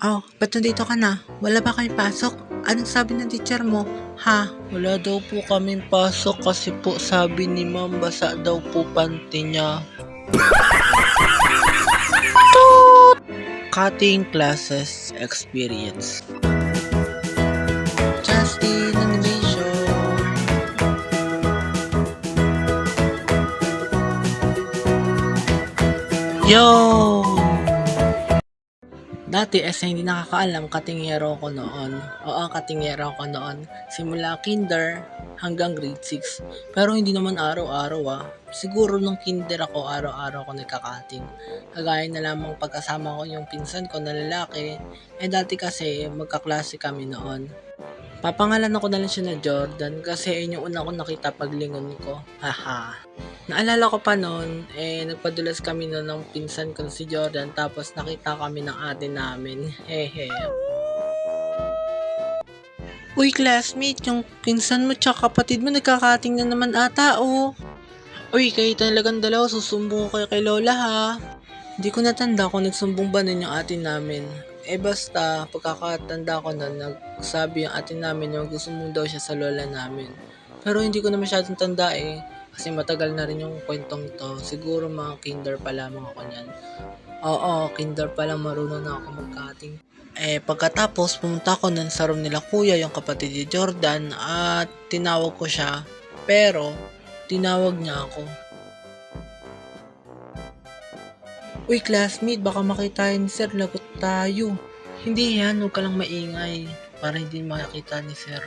Oh, ba't nandito ka na? Wala ba kayong pasok? Anong sabi ng teacher mo? Ha? Wala daw po kaming pasok kasi po sabi ni ma'am basa daw po panty niya. Cutting classes experience. Justin Animation. Yo! Dati hindi nakakaalam, katingero ko noon. Oo, katingero ko noon. Simula kinder hanggang grade 6. Pero hindi naman araw-araw. Siguro nung kinder ako, araw-araw ako nagkakating. Kagaya na lamang pagkasama ko yung pinsan ko na lalaki. Dati kasi magkaklase kami noon. Papangalan ko na lang siya na Jordan kasi yun yung una ko nakita paglingon ko. Haha. Naalala ko pa noon, nagpadulas kami noon ng pinsan ko si Jordan tapos nakita kami ng ate namin. Hehe. Uy classmate, yung pinsan mo tsaka kapatid mo nagkakating na naman ata oh. Uy, kayo talagang dalawa susumbong ko kayo kay Lola ha. Hindi ko natanda kung nagsumbong ba nun yung ate namin. Basta, pagkakatanda ko na nagsabi yung ate namin na magsusumbong daw siya sa lola namin. Pero hindi ko na masyadong tanda kasi matagal na rin yung kwentong to. Siguro mga kinder pa lamang ako niyan. Oo, kinder pa lang marunong na ako mag-cutting. Pagkatapos pumunta ko nun sa room nila kuya, yung kapatid ni Jordan, at tinawag ko siya. Pero, tinawag niya ako. Uy classmate, baka makita ni sir, lagot tayo. Hindi yan, huwag ka lang maingay. Para hindi makita ni sir.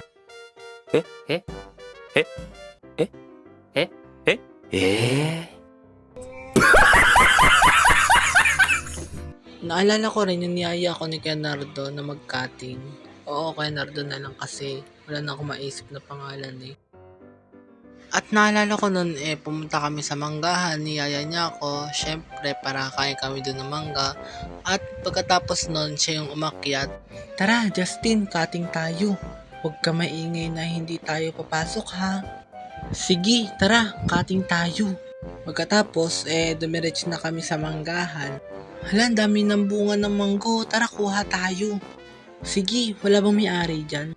Naalala ko rin yung niyaya ko ni Kenardo na mag-cutting. Oo, Kenardo na lang kasi wala na akong maisip na pangalan At naalala ko nun pumunta kami sa manggahan, niyaya niya ako. Syempre, para kain kami doon ng mangga. At pagkatapos nun, siya yung umakyat. Tara, Justin, cutting tayo. Huwag ka maingay na hindi tayo papasok ha. Sige, tara, cutting tayo. Pagkatapos, dumiretso na kami sa manggahan. Hala, dami ng bunga ng manggo. Tara, kuha tayo. Sige, wala bang may-ari dyan?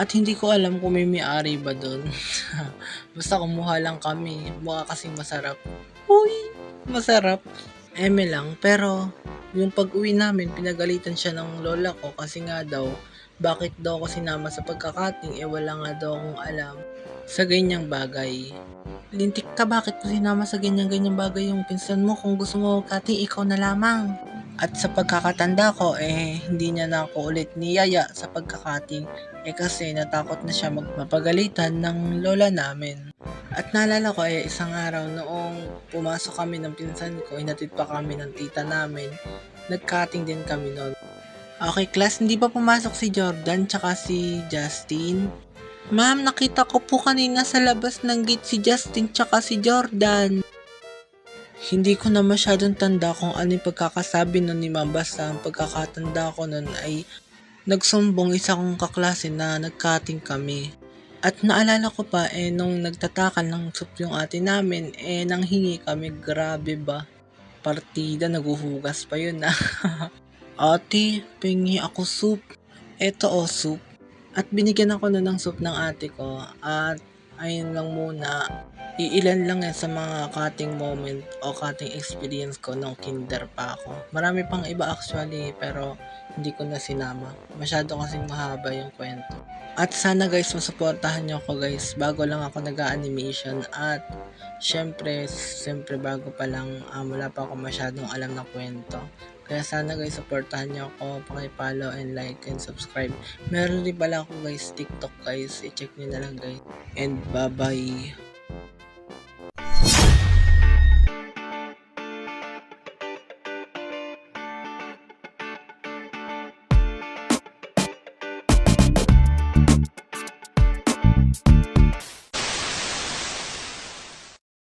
At hindi ko alam kung may may-ari ba doon. Basta kumuha lang kami. Mukha kasing masarap. Uy, masarap. Eme lang. Pero, yung pag-uwi namin, pinagalitan siya ng lola ko kasi nga daw, bakit daw ako sinama sa pagkakating, wala nga daw akong alam sa ganyang bagay. Lintik ka, bakit ko sinama sa ganyan-ganyang bagay yung pinsan mo? Kung gusto mo magkating, ikaw na lamang. At sa pagkakatanda ko, hindi niya na ako ulit niyaya sa pagkakating kasi natakot na siya mapagalitan ng lola namin. At naalala ko isang araw noong pumasok kami ng pinsan ko, hinatid pa kami ng tita namin, nag-cutting din kami noon. Okay class, hindi ba pumasok si Jordan tsaka si Justin? Ma'am, nakita ko po kanina sa labas ng gate si Justin tsaka si Jordan. Hindi ko na masyadong tanda kung ano yung pagkakasabi nun ni ma'am, basta ang pagkakatanda ko nun ay nagsumbong isa kong kaklase na nag-cutting kami. At naalala ko pa nung nagtatakal ng soup yung ate namin nanghingi kami, grabe ba? Partida, naguhugas pa yun Ate, pingi ako soup. Eto soup. At binigyan ako nun ng soup ng ate ko at ayun lang muna. Iilan lang yan sa mga cutting moment o cutting experience ko nung kinder pa ako. Marami pang iba actually pero hindi ko na sinama. Masyado kasing mahaba yung kwento. At sana guys masuportahan nyo ako guys. Bago lang ako nag-animation at syempre bago pa lang wala pa ako masyadong alam na kwento. Kaya sana guys supportahan nyo ako, paki-follow and like and subscribe. Meron din pala ako guys TikTok guys, i-check nyo na lang guys. And bye bye.